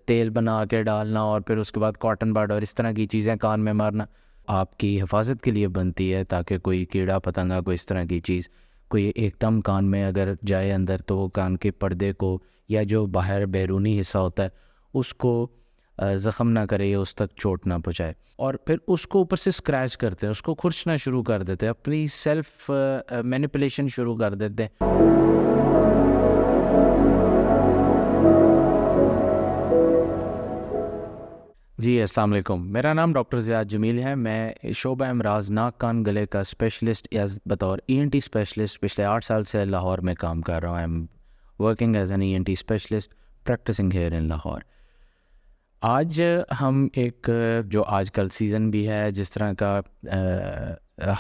تیل بنا کے ڈالنا اور پھر اس کے بعد کاٹن بڈ اور اس طرح کی چیزیں کان میں مارنا آپ کی حفاظت کے لیے بنتی ہے، تاکہ کوئی کیڑا پتنگا کوئی اس طرح کی چیز کوئی ایک دم کان میں اگر جائے اندر تو وہ کان کے پردے کو یا جو باہر بیرونی حصہ ہوتا ہے اس کو زخم نہ کرے یا اس تک چوٹ نہ پہنچائے. اور پھر اس کو اوپر سے اسکریچ کرتے ہیں، اس کو کھرچنا شروع کر دیتے ہیں، اپنی سیلف مینیپولیشن شروع کر دیتے ہیں. جی السلام علیکم، میرا نام ڈاکٹر زیاد جمیل ہے. میں شعبہ امراض ناک کان گلے کا اسپیشلسٹ بطور ENT اسپیشلسٹ پچھلے 8 سال سے لاہور میں کام کر رہا ہوں. I am working as an ENT specialist practicing here in Lahore. آج ہم ایک جو آج کل سیزن بھی ہے، جس طرح کا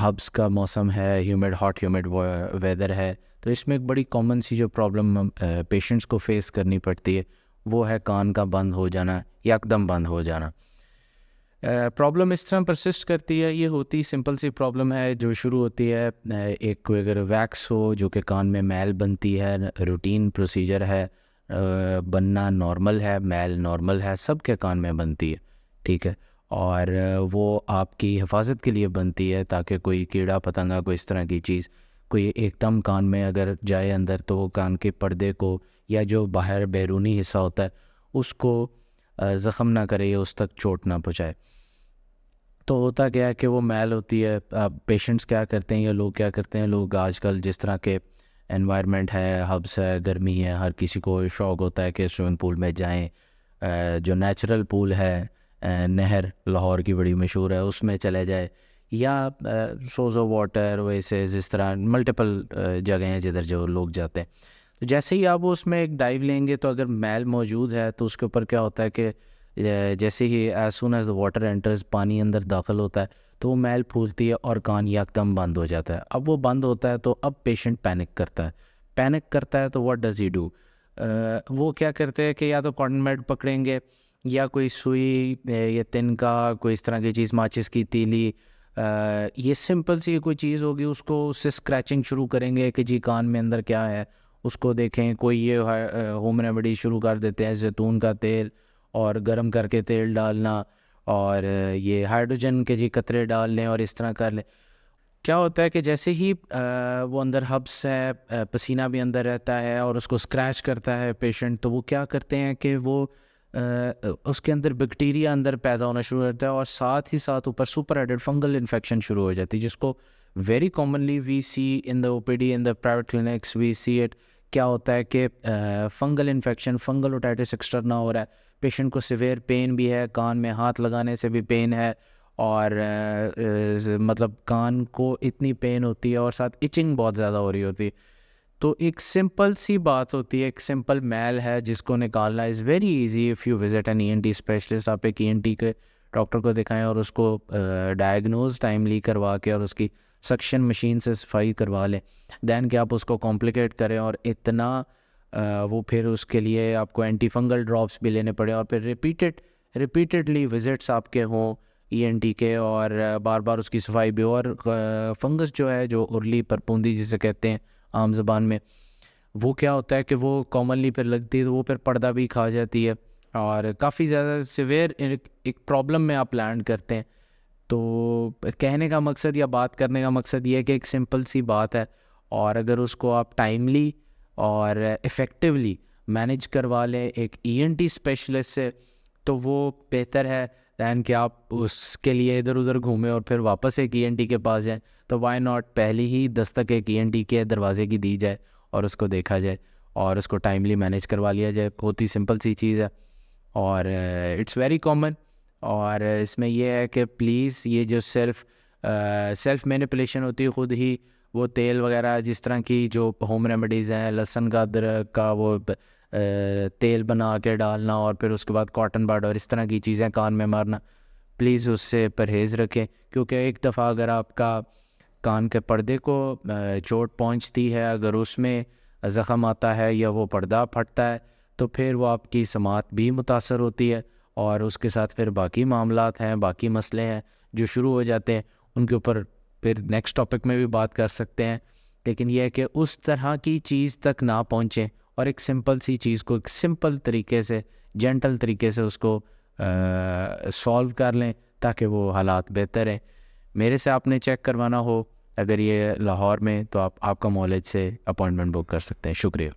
ہبس کا موسم ہے، ہاٹ ہیومڈ ویدر ہے، تو اس میں ایک بڑی کامن سی جو پرابلم پیشنٹس کو فیس کرنی پڑتی ہے وہ ہے کان کا بند ہو جانا، یکدم بند ہو جانا. پرابلم اس طرح پرسسٹ کرتی ہے، یہ ہوتی سمپل سی پرابلم ہے جو شروع ہوتی ہے ایک کوئی اگر ویکس ہو جو کہ کان میں میل بنتی ہے، روٹین پروسیجر ہے، بننا نارمل ہے، میل نارمل ہے، سب کے کان میں بنتی ہے، ٹھیک ہے. اور وہ آپ کی حفاظت کے لیے بنتی ہے تاکہ کوئی کیڑا پتنگا کوئی اس طرح کی چیز کوئی ایک دم کان میں اگر جائے اندر تو وہ کان کے پردے کو یا جو باہر بیرونی حصہ ہوتا ہے اس کو زخم نہ کرے یا اس تک چوٹ نہ پہنچائے. تو ہوتا کیا ہے کہ وہ میل ہوتی ہے، پیشنٹس کیا کرتے ہیں یا لوگ کیا کرتے ہیں، لوگ آج کل جس طرح کے انوائرمنٹ ہے، ہبس ہے، گرمی ہے، ہر کسی کو شوق ہوتا ہے کہ سوئمنگ پول میں جائیں. جو نیچرل پول ہے، نہر لاہور کی بڑی مشہور ہے، اس میں چلے جائے، یا سوزو واٹر، ویسے جس طرح ملٹیپل جگہیں ہیں جدھر جو لوگ جاتے ہیں. تو جیسے ہی آپ اس میں ایک ڈائیو لیں گے تو اگر میل موجود ہے تو اس کے اوپر کیا ہوتا ہے کہ جیسے ہی as soon as the water enters, پانی اندر داخل ہوتا ہے تو وہ میل پھولتی ہے اور کان یکدم بند ہو جاتا ہے. اب وہ بند ہوتا ہے تو اب پیشنٹ پینک کرتا ہے تو واٹ ڈز ہی ڈو؟ وہ کیا کرتے ہیں کہ یا تو کاٹن میڈ پکڑیں گے یا کوئی سوئی یا تنکا کوئی اس طرح کی چیز، ماچس کی تیلی، یہ سمپل سی کوئی چیز ہوگی، اس کو اس سے اسکریچنگ شروع کریں گے کہ جی کان میں اندر کیا ہے اس کو دیکھیں. کوئی یہ ہوم ریمیڈی شروع کر دیتے ہیں، زیتون کا تیل اور گرم کر کے تیل ڈالنا، اور یہ ہائیڈروجن کے جی قطرے ڈال لیں اور اس طرح کر لیں. کیا ہوتا ہے کہ جیسے ہی وہ اندر ہبس ہے، پسینہ بھی اندر رہتا ہے اور اس کو اسکریچ کرتا ہے پیشنٹ، تو وہ کیا کرتے ہیں کہ وہ اس کے اندر بیکٹیریا اندر پیدا ہونا شروع ہوتا ہے اور ساتھ ہی ساتھ اوپر سپر ایڈڈ فنگل انفیکشن شروع ہو جاتی ہے، جس کو very commonly we see in the OPD in the private clinics, we see it. کیا ہوتا ہے کہ fungal infection, fungal otitis externa ہو رہا ہے، پیشنٹ کو سیویئر پین بھی ہے، کان میں ہاتھ لگانے سے بھی پین ہے، اور مطلب کان کو اتنی پین ہوتی ہے اور ساتھ ایچنگ بہت زیادہ ہو رہی ہوتی ہے. تو ایک سمپل سی بات ہوتی ہے، ایک سمپل میل ہے جس کو نکالنا is very easy if you visit an ENT specialist. آپ ایک ENT کے ڈاکٹر کو دکھائیں اور اس کو ڈائگنوز ٹائملی کروا کے اور اس کی سکشن مشین سے صفائی کروا لیں، دین کہ آپ اس کو کمپلیکیٹ کریں اور اتنا وہ پھر اس کے لیے آپ کو اینٹی فنگل ڈراپس بھی لینے پڑے اور پھر ریپیٹڈلی وزٹس آپ کے ہوں ENT کے، اور بار بار اس کی صفائی بھی. اور فنگس جو ہے، جو ارلی پرپوندی جسے کہتے ہیں عام زبان میں، وہ کیا ہوتا ہے کہ وہ کامنلی پھر لگتی ہے تو وہ پھر پردہ بھی کھا جاتی ہے اور کافی زیادہ سیویئر ایک پرابلم میں آپ لینڈ کرتے ہیں. تو کہنے کا مقصد یا بات کرنے کا مقصد یہ ہے کہ ایک سمپل سی بات ہے، اور اگر اس کو آپ ٹائملی اور ایفیکٹولی مینیج کروا لیں ایک ENT اسپیشلسٹ سے تو وہ بہتر ہے دین کہ آپ اس کے لیے ادھر ادھر گھومیں اور پھر واپس ایک ENT کے پاس جائیں. تو وائی ناٹ پہلی ہی دستک ایک ENT کے دروازے کی دی جائے اور اس کو دیکھا جائے اور اس کو ٹائملی مینیج کروا لیا جائے. بہت ہی سمپل سی چیز ہے اور اٹس ویری کامن. اور اس میں یہ ہے کہ پلیز یہ جو سیلف مینیپولیشن ہوتی ہے، خود ہی وہ تیل وغیرہ جس طرح کی جو ہوم ریمیڈیز ہیں، لہسن کا، ادرک کا وہ تیل بنا کے ڈالنا اور پھر اس کے بعد کاٹن بڈ اور اس طرح کی چیزیں کان میں مارنا، پلیز اس سے پرہیز رکھیں. کیونکہ ایک دفعہ اگر آپ کا کان کے پردے کو چوٹ پہنچتی ہے، اگر اس میں زخم آتا ہے یا وہ پردہ پھٹتا ہے تو پھر وہ آپ کی سماعت بھی متاثر ہوتی ہے اور اس کے ساتھ پھر باقی معاملات ہیں، باقی مسئلے ہیں جو شروع ہو جاتے ہیں. ان کے اوپر پھر نیکسٹ ٹاپک میں بھی بات کر سکتے ہیں، لیکن یہ ہے کہ اس طرح کی چیز تک نہ پہنچیں اور ایک سمپل سی چیز کو ایک سمپل طریقے سے جینٹل طریقے سے اس کو سولو کر لیں تاکہ وہ حالات بہتر ہیں. میرے سے آپ نے چیک کروانا ہو اگر یہ لاہور میں تو آپ کا مالج سے اپوائنٹمنٹ بک کر سکتے ہیں. شکریہ.